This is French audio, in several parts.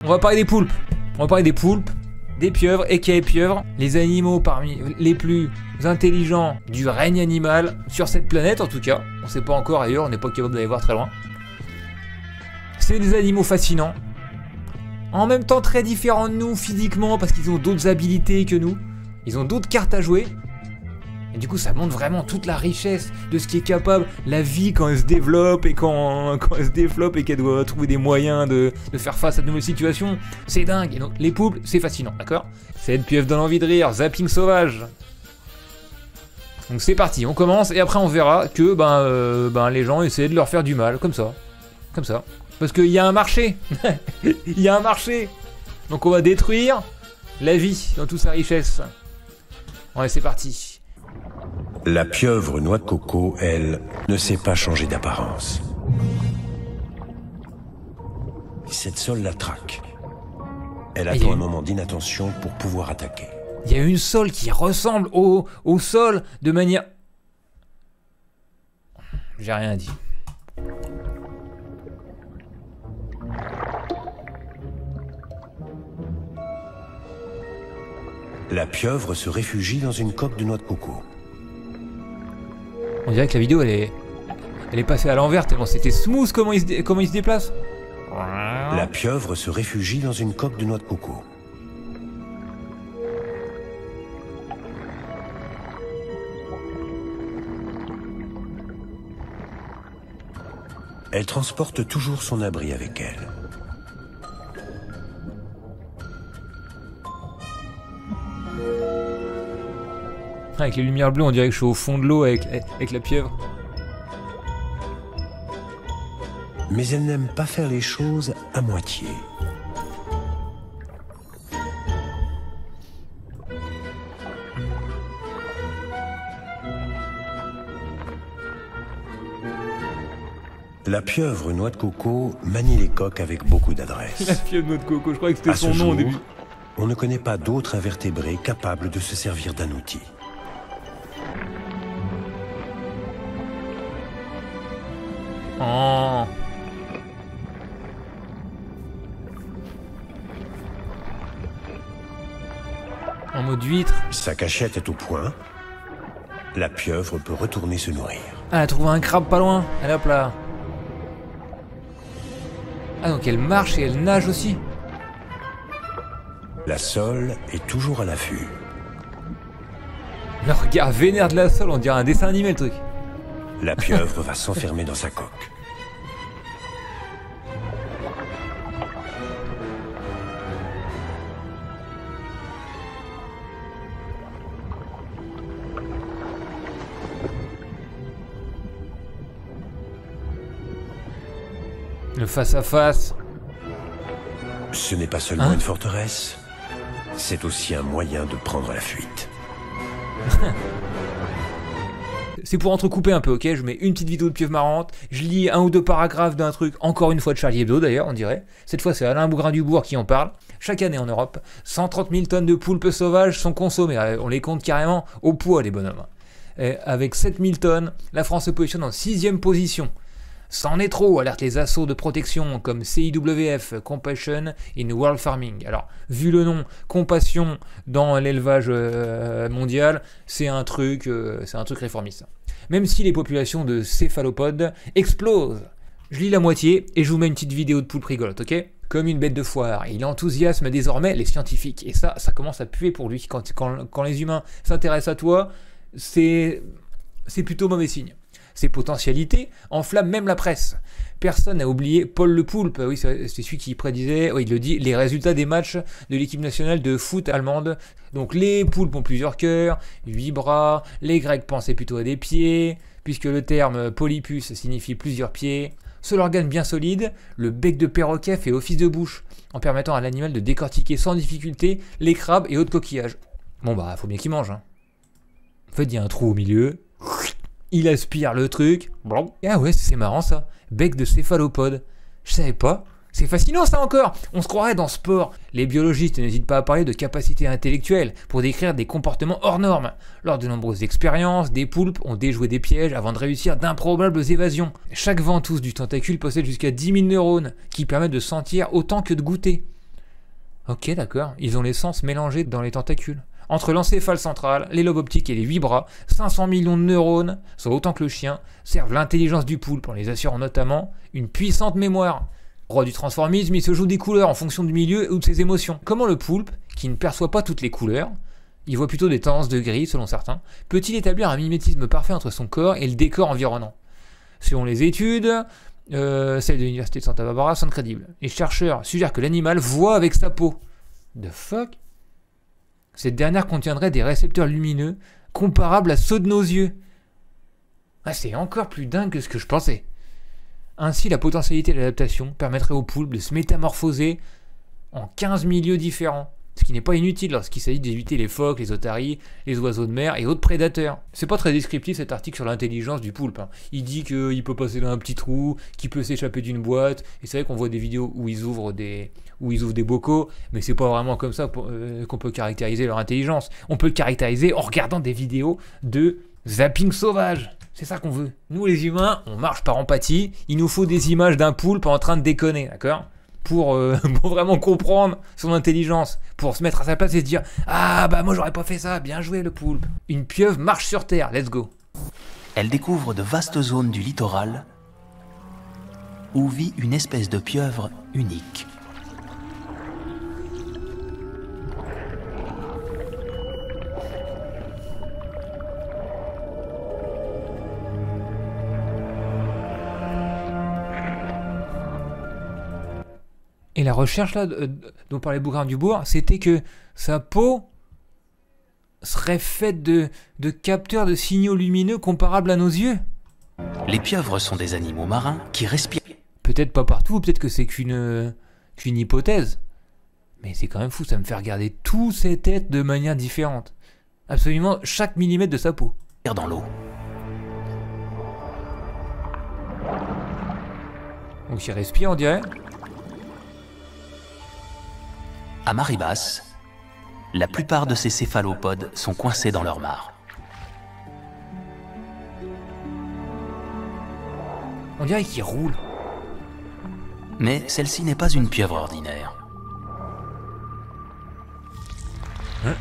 On va parler des poulpes. On va parler des poulpes, des pieuvres, et qui pieuvres, les animaux parmi les plus intelligents du règne animal sur cette planète en tout cas. On sait pas encore ailleurs, on n'est pas capable d'aller voir très loin. C'est des animaux fascinants. En même temps très différents de nous physiquement parce qu'ils ont d'autres habilités que nous. Ils ont d'autres cartes à jouer. Et du coup ça montre vraiment toute la richesse de ce qui est capable la vie quand elle se développe et quand elle se développe et qu'elle doit trouver des moyens de faire face à de nouvelles situations. C'est dingue. Et donc les poulpes c'est fascinant, d'accord? Cette pieuvre donne envie de rire, zapping sauvage. Donc c'est parti, on commence et après on verra que les gens essaient de leur faire du mal, comme ça. Comme ça. Parce qu'il y a un marché. Il y a un marché. Donc on va détruire la vie dans toute sa richesse. Ouais, c'est parti. La pieuvre noix de coco, elle, ne sait pas changer d'apparence. Cette sole la traque. Elle attend un moment d'inattention pour pouvoir attaquer. Il y a une sole qui ressemble au sol de manière... J'ai rien dit. La pieuvre se réfugie dans une coque de noix de coco. On dirait que la vidéo elle est passée à l'envers tellement c'était smooth comment il se déplace. La pieuvre se réfugie dans une coque de noix de coco. Elle transporte toujours son abri avec elle. Avec les lumières bleues, on dirait que je suis au fond de l'eau avec la pieuvre. Mais elle n'aime pas faire les choses à moitié. La pieuvre noix de coco manie les coques avec beaucoup d'adresse. La pieuvre noix de coco, je croyais que c'était son nom au début. On ne connaît pas d'autres invertébrés capables de se servir d'un outil. Oh. En mode huître. Sa cachette est au point. La pieuvre peut retourner se nourrir. Ah, elle a trouvé un crabe pas loin. Allez hop là. Ah donc elle marche et elle nage aussi. La sole est toujours à l'affût. Le regard vénère de la sole, on dirait un dessin animé le truc. La pieuvre va s'enfermer dans sa coque. Le face-à-face. Ce n'est pas seulement une forteresse, c'est aussi un moyen de prendre la fuite. C'est pour entrecouper un peu, ok? Je mets une petite vidéo de pieuvre marrante, je lis un ou deux paragraphes d'un truc, encore une fois de Charlie Hebdo d'ailleurs, on dirait. Cette fois c'est Alain Bougrain-Dubourg qui en parle. Chaque année en Europe, 130 000 tonnes de poulpes sauvages sont consommées. On les compte carrément au poids les bonhommes. Et avec 7 000 tonnes, la France se positionne en 6e position. C'en est trop, alertent les assos de protection comme CIWF, Compassion in World Farming. Alors, vu le nom, compassion dans l'élevage mondial, c'est un truc réformiste. Même si les populations de céphalopodes explosent. Je lis la moitié et je vous mets une petite vidéo de poulpe rigolote, ok? Comme une bête de foire, il enthousiasme désormais les scientifiques. Et ça commence à puer pour lui. Quand les humains s'intéressent à toi, c'est plutôt mauvais signe. Ses potentialités enflamment même la presse. Personne n'a oublié Paul Le Poulpe, oui, c'est celui qui prédisait, oui, il le dit, les résultats des matchs de l'équipe nationale de foot allemande. Donc les poulpes ont plusieurs cœurs, 8 bras, les Grecs pensaient plutôt à des pieds, puisque le terme polypus signifie plusieurs pieds. Seul organe bien solide, le bec de perroquet fait office de bouche, en permettant à l'animal de décortiquer sans difficulté les crabes et autres coquillages. Bon bah, faut bien qu'il mange, hein. En fait, il y a un trou au milieu. Il aspire le truc. Ah ouais, c'est marrant ça. Bec de céphalopode. Je savais pas. C'est fascinant ça encore. On se croirait dans Sport. Les biologistes n'hésitent pas à parler de capacités intellectuelles pour décrire des comportements hors normes. Lors de nombreuses expériences, des poulpes ont déjoué des pièges avant de réussir d'improbables évasions. Chaque ventouse du tentacule possède jusqu'à 10 000 neurones qui permettent de sentir autant que de goûter. Ok, d'accord. Ils ont les sens mélangés dans les tentacules. Entre l'encéphale central, les lobes optiques et les 8 bras, 500 millions de neurones, soit autant que le chien, servent l'intelligence du poulpe en les assurant notamment une puissante mémoire. Roi du transformisme, il se joue des couleurs en fonction du milieu ou de ses émotions. Comment le poulpe, qui ne perçoit pas toutes les couleurs, il voit plutôt des tendances de gris selon certains, peut-il établir un mimétisme parfait entre son corps et le décor environnant? Selon les études, celles de l'université de Santa Barbara sont crédibles. Les chercheurs suggèrent que l'animal voit avec sa peau. The fuck? Cette dernière contiendrait des récepteurs lumineux comparables à ceux de nos yeux. Ah, c'est encore plus dingue que ce que je pensais. Ainsi, la potentialité d'adaptation permettrait au poulpe de se métamorphoser en 15 milieux différents, ce qui n'est pas inutile lorsqu'il s'agit d'éviter les phoques, les otaries, les oiseaux de mer et autres prédateurs. C'est pas très descriptif cet article sur l'intelligence du poulpe. Il dit qu'il peut passer dans un petit trou, qu'il peut s'échapper d'une boîte, et c'est vrai qu'on voit des vidéos où ils ouvrent des bocaux, mais c'est pas vraiment comme ça qu'on peut caractériser leur intelligence. On peut le caractériser en regardant des vidéos de zapping sauvage. C'est ça qu'on veut. Nous les humains, on marche par empathie, il nous faut des images d'un poulpe en train de déconner, d'accord ? Pour vraiment comprendre son intelligence, pour se mettre à sa place et se dire « Ah bah moi j'aurais pas fait ça, bien joué le poulpe !» Une pieuvre marche sur terre, let's go. Elle découvre de vastes zones du littoral où vit une espèce de pieuvre unique. Et la recherche là dont parlait Bougrain-Dubourg, c'était que sa peau serait faite de capteurs de signaux lumineux comparables à nos yeux. Les pieuvres sont des animaux marins qui respirent. Peut-être pas partout, peut-être que c'est qu'une hypothèse. Mais c'est quand même fou, ça me fait regarder tous ces têtes de manière différente. Absolument chaque millimètre de sa peau. Dans l'eau. Donc il respire, on dirait. À marée basse, la plupart de ces céphalopodes sont coincés dans leur mare. On dirait qu'il roule. Mais celle-ci n'est pas une pieuvre ordinaire. Hein?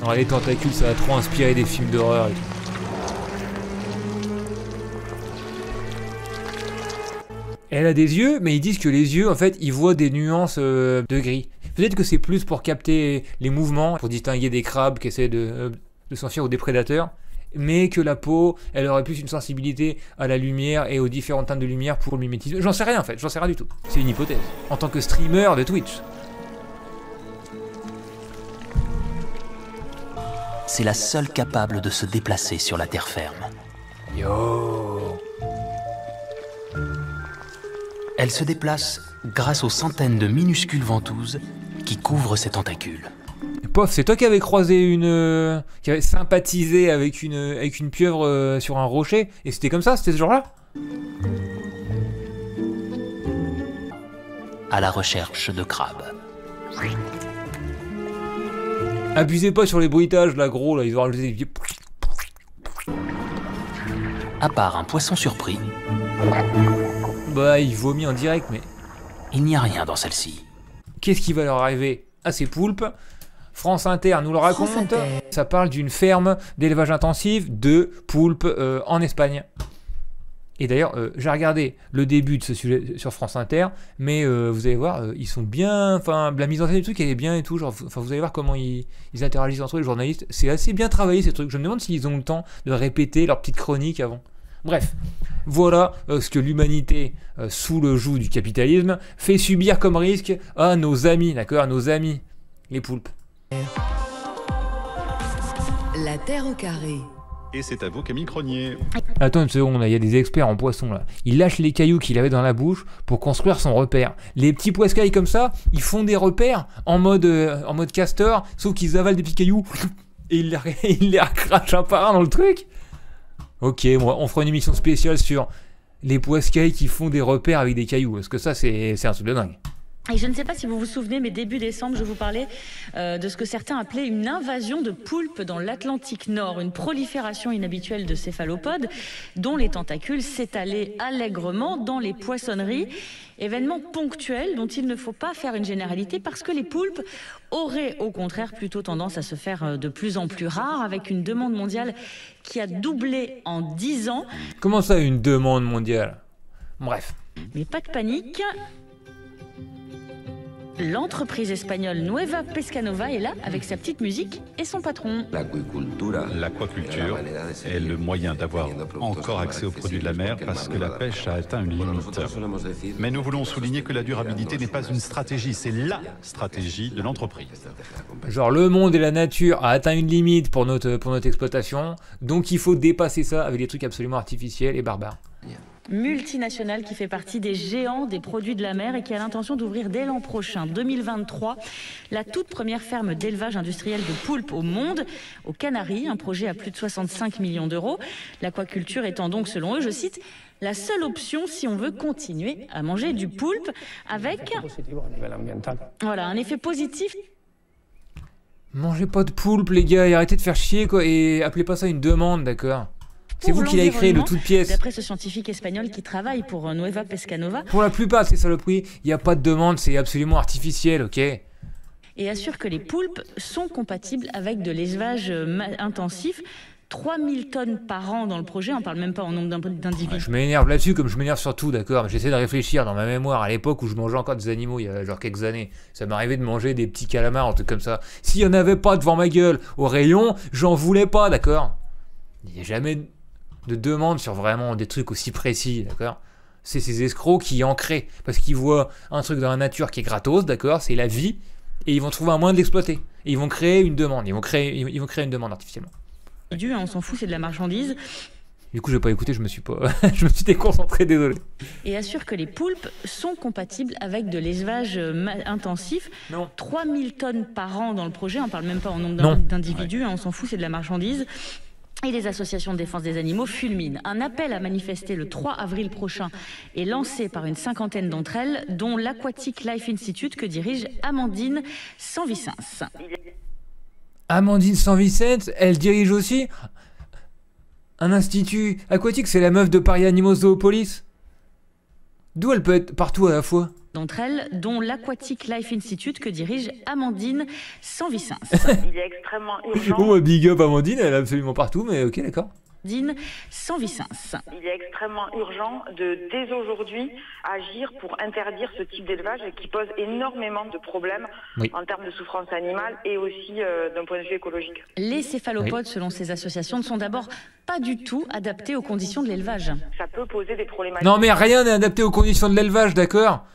Alors les tentacules, ça a trop inspiré des films d'horreur et tout. Elle a des yeux, mais ils disent que les yeux, en fait, ils voient des nuances de gris. Peut-être que c'est plus pour capter les mouvements, pour distinguer des crabes qui essaient de s'enfuir ou des prédateurs, mais que la peau, elle aurait plus une sensibilité à la lumière et aux différentes teintes de lumière pour le mimétisme. J'en sais rien en fait, j'en sais rien du tout. C'est une hypothèse. En tant que streamer de Twitch. C'est la seule capable de se déplacer sur la terre ferme. Yo. Elle se déplace grâce aux centaines de minuscules ventouses qui couvrent ses tentacules. Pof, c'est toi qui avais croisé qui avait sympathisé avec une pieuvre sur un rocher, et c'était comme ça, c'était ce genre-là? À la recherche de crabes. Abusez pas sur les bruitages, là, gros, là, ils ont rajouté des vieux... À part un poisson surpris, bah, il vomit en direct, mais... il n'y a rien dans celle-ci. Qu'est-ce qui va leur arriver à ces poulpes? France Inter nous le raconte. Ça parle d'une ferme d'élevage intensif de poulpes en Espagne. Et d'ailleurs, j'ai regardé le début de ce sujet sur France Inter, mais vous allez voir, ils sont bien... Enfin, la mise en scène du truc, elle est bien et tout. Genre, vous allez voir comment ils interagissent entre eux, les journalistes. C'est assez bien travaillé, ces trucs. Je me demande s'ils ont le temps de répéter leur petite chronique avant. Bref, voilà ce que l'humanité, sous le joug du capitalisme, fait subir comme risque à nos amis, d'accord, à nos amis, les poulpes. La Terre au carré. Et c'est à vous, Camille Cronier. Attends une seconde, il y a des experts en poissons là. Il lâche les cailloux qu'il avait dans la bouche pour construire son repère. Les petits poiscailles comme ça, ils font des repères en mode castor, sauf qu'ils avalent des petits cailloux et ils les recrachent un par un dans le truc. Ok, bon, on fera une émission spéciale sur les poiscailles qui font des repères avec des cailloux, parce que ça c'est un truc de dingue. Et je ne sais pas si vous vous souvenez, mais début décembre, je vous parlais de ce que certains appelaient une invasion de poulpes dans l'Atlantique Nord, une prolifération inhabituelle de céphalopodes dont les tentacules s'étalaient allègrement dans les poissonneries. Événement ponctuel dont il ne faut pas faire une généralité parce que les poulpes auraient au contraire plutôt tendance à se faire de plus en plus rares avec une demande mondiale qui a doublé en 10 ans. Comment ça, une demande mondiale? Bref. Mais pas de panique. L'entreprise espagnole Nueva Pescanova est là avec sa petite musique et son patron. L'aquaculture est le moyen d'avoir encore accès aux produits de la mer parce que la pêche a atteint une limite. Mais nous voulons souligner que la durabilité n'est pas une stratégie, c'est la stratégie de l'entreprise. Genre le monde et la nature a atteint une limite pour notre exploitation, donc il faut dépasser ça avec des trucs absolument artificiels et barbares. Multinationale qui fait partie des géants des produits de la mer et qui a l'intention d'ouvrir dès l'an prochain, 2023, la toute première ferme d'élevage industriel de poulpes au monde, aux Canaries, un projet à plus de 65 millions d'euros. L'aquaculture étant donc, selon eux, je cite, la seule option si on veut continuer à manger du poulpe avec voilà, un effet positif. Mangez pas de poulpe les gars et arrêtez de faire chier quoi, et appelez pas ça une demande, d'accord? C'est vous qui l'avez créé de toutes pièces. D'après ce scientifique espagnol qui travaille pour Nueva Pescanova. Pour la plupart de ces saloperies, il n'y a pas de demande, c'est absolument artificiel, ok? Et assure que les poulpes sont compatibles avec de l'élevage intensif. 3000 tonnes par an dans le projet, on parle même pas en nombre d'individus. Ouais, je m'énerve là-dessus comme je m'énerve sur tout, d'accord? Mais j'essaie de réfléchir dans ma mémoire à l'époque où je mangeais encore des animaux, il y a genre quelques années. Ça m'arrivait de manger des petits calamars, un truc comme ça. S'il n'y en avait pas devant ma gueule au rayon, j'en voulais pas, d'accord? Il n'y a jamais de demande sur vraiment des trucs aussi précis, d'accord? C'est ces escrocs qui en créent, parce qu'ils voient un truc dans la nature qui est gratos, d'accord? C'est la vie, et ils vont trouver un moyen de l'exploiter. Et ils vont créer une demande, ils vont créer une demande artificiellement. On s'en fout, c'est de la marchandise. Du coup, j'ai pas écouté, je me suis déconcentré, désolé. Et assure que les poulpes sont compatibles avec de l'élevage intensif. Non. 3000 tonnes par an dans le projet, on parle même pas en nombre d'individus, on s'en fout, c'est de la marchandise. Et les associations de défense des animaux fulminent. Un appel à manifester le 3 avril prochain est lancé par une cinquantaine d'entre elles, dont l'Aquatic Life Institute que dirige Amandine Sanvicens. Amandine Sanvicens, elle dirige aussi un institut aquatique, c'est la meuf de Paris Animaux Zoopolis. D'où elle peut être partout à la fois? D'entre elles, dont l'Aquatic Life Institute que dirige Amandine Sanvicens. Il est extrêmement urgent. Oh, big up Amandine, elle est absolument partout, mais ok, d'accord. Amandine Sanvicens. Il est extrêmement urgent de, dès aujourd'hui, agir pour interdire ce type d'élevage qui pose énormément de problèmes en termes de souffrance animale et aussi d'un point de vue écologique. Les céphalopodes, selon ces associations, ne sont d'abord pas du tout adaptés aux conditions de l'élevage. Ça peut poser des problématiques. Non mais rien n'est adapté aux conditions de l'élevage, d'accord?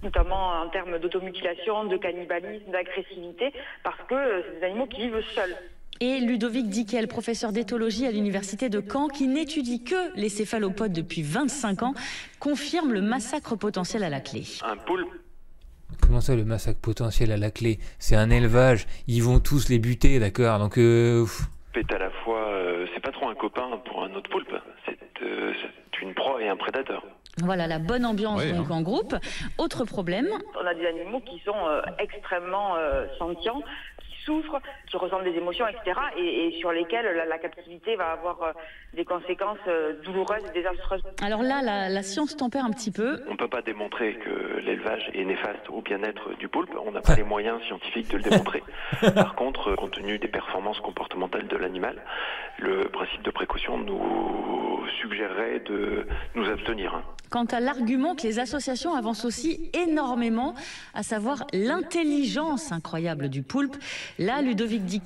Notamment en termes d'automutilation, de cannibalisme, d'agressivité, parce que c'est des animaux qui vivent seuls. Et Ludovic Dickel, professeur d'éthologie à l'université de Caen, qui n'étudie que les céphalopodes depuis 25 ans, confirme le massacre potentiel à la clé. Un poulpe. Comment ça, le massacre potentiel à la clé? C'est un élevage, ils vont tous les buter, d'accord? Donc, C'est à la fois, c'est pas trop un copain pour un autre poulpe, c'est une proie et un prédateur. Voilà, la bonne ambiance donc en groupe. Autre problème. On a des animaux qui sont extrêmement sentients, qui souffrent, qui ressentent des émotions, etc. Et sur lesquels la captivité va avoir des conséquences douloureuses et désastreuses. Alors là, la science tempère un petit peu. On ne peut pas démontrer que l'élevage est néfaste au bien-être du poulpe. On n'a pas les moyens scientifiques de le démontrer. Par contre, compte tenu des performances comportementales de l'animal, le principe de précaution nous suggérerait de nous abstenir. Quant à l'argument que les associations avancent aussi énormément, à savoir l'intelligence incroyable du poulpe, là, Ludovic dit...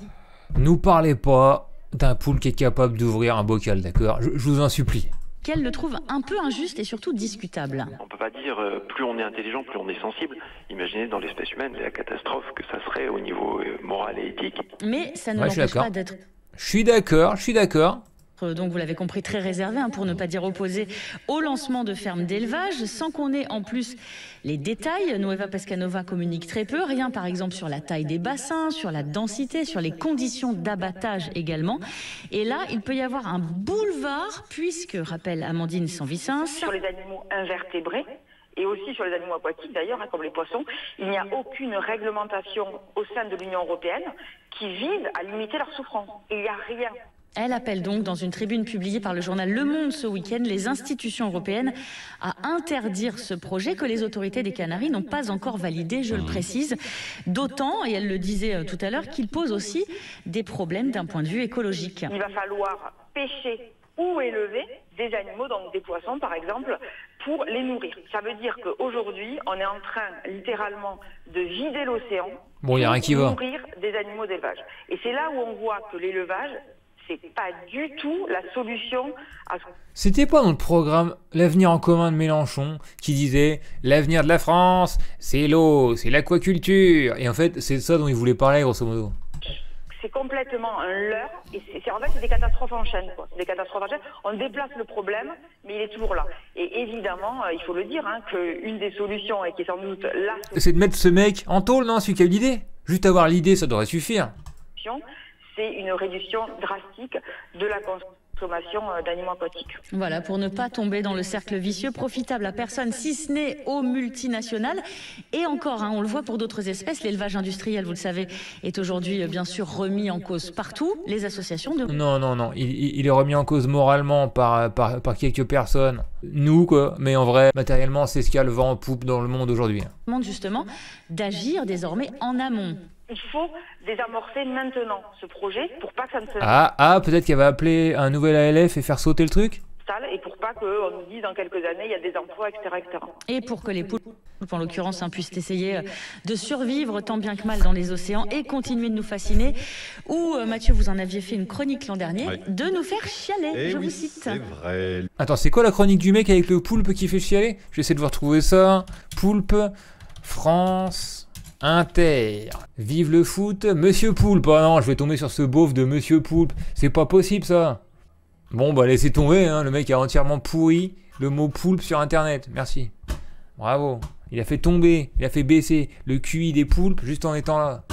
Nous parlez pas d'un poulpe qui est capable d'ouvrir un bocal, d'accord? Je vous en supplie. Qu'elle le trouve un peu injuste et surtout discutable. On ne peut pas dire plus on est intelligent, plus on est sensible. Imaginez dans l'espèce humaine la catastrophe que ça serait au niveau moral et éthique. Mais ça ne l'empêche pas d'être... Je suis d'accord. Donc vous l'avez compris, très réservé, pour ne pas dire opposé au lancement de fermes d'élevage, sans qu'on ait en plus les détails. Nueva Pescanova communique très peu, rien par exemple sur la taille des bassins, sur la densité, sur les conditions d'abattage également. Et là, il peut y avoir un boulevard, puisque, rappelle Amandine Sanvicens... Sur les animaux invertébrés, et aussi sur les animaux aquatiques d'ailleurs, comme les poissons, il n'y a aucune réglementation au sein de l'Union européenne qui vise à limiter leur souffrance. Il n'y a rien. Elle appelle donc, dans une tribune publiée par le journal Le Monde ce week-end, les institutions européennes à interdire ce projet que les autorités des Canaries n'ont pas encore validé, je le précise. D'autant, et elle le disait tout à l'heure, qu'il pose aussi des problèmes d'un point de vue écologique. Il va falloir pêcher ou élever des animaux, donc des poissons par exemple, pour les nourrir. Ça veut dire qu'aujourd'hui, on est en train littéralement de vider l'océan Bon, y a rien qui pour va. nourrir des animaux d'élevage. Et c'est là où on voit que l'élevage, c'est pas du tout la solution à ce... C'était pas dans le programme L'avenir en commun de Mélenchon qui disait l'avenir de la France, c'est l'eau, c'est l'aquaculture. Et en fait, c'est ça dont il voulait parler, grosso modo. C'est complètement un leurre. Et en fait, c'est des catastrophes en chaîne, quoi. C'est des catastrophes en chaîne. On déplace le problème, mais il est toujours là. Et évidemment, il faut le dire, qu'une des solutions, et qui est sans doute la solution... C'est de mettre ce mec en tôle, non, celui qui a eu l'idée. Juste avoir l'idée, ça devrait suffire. C'est une réduction drastique de la consommation d'animaux aquatiques. Voilà, pour ne pas tomber dans le cercle vicieux profitable à personne, si ce n'est aux multinationales. Et encore, on le voit pour d'autres espèces, l'élevage industriel, vous le savez, est aujourd'hui bien sûr remis en cause partout. Les associations de... Non, il est remis en cause moralement par quelques personnes. Nous, quoi. Mais en vrai, matériellement, c'est ce qu'il y a le vent en poupe dans le monde aujourd'hui. Demande justement d'agir désormais en amont. Il faut désamorcer maintenant ce projet pour pas que ça ne se... Peut-être qu'elle va appeler un nouvel ALF et faire sauter le truc. Et pour pas qu'on nous dise dans quelques années il y a des emplois, etc. etc. Et pour que les poulpes, en l'occurrence, puissent essayer de survivre tant bien que mal dans les océans et continuer de nous fasciner. Ou, Mathieu, vous en aviez fait une chronique l'an dernier, de nous faire chialer, je vous cite. C'est vrai. Attends, c'est quoi la chronique du mec avec le poulpe qui fait chialer? J'essaie de vous retrouver ça. Poulpe, France... Inter, vive le foot, Monsieur Poulpe. Ah non, je vais tomber sur ce beauf de Monsieur Poulpe. C'est pas possible ça. Bon, bah laissez tomber, le mec a entièrement pourri le mot poulpe sur internet. Merci. Bravo. Il a fait tomber, il a fait baisser le QI des poulpes juste en étant là.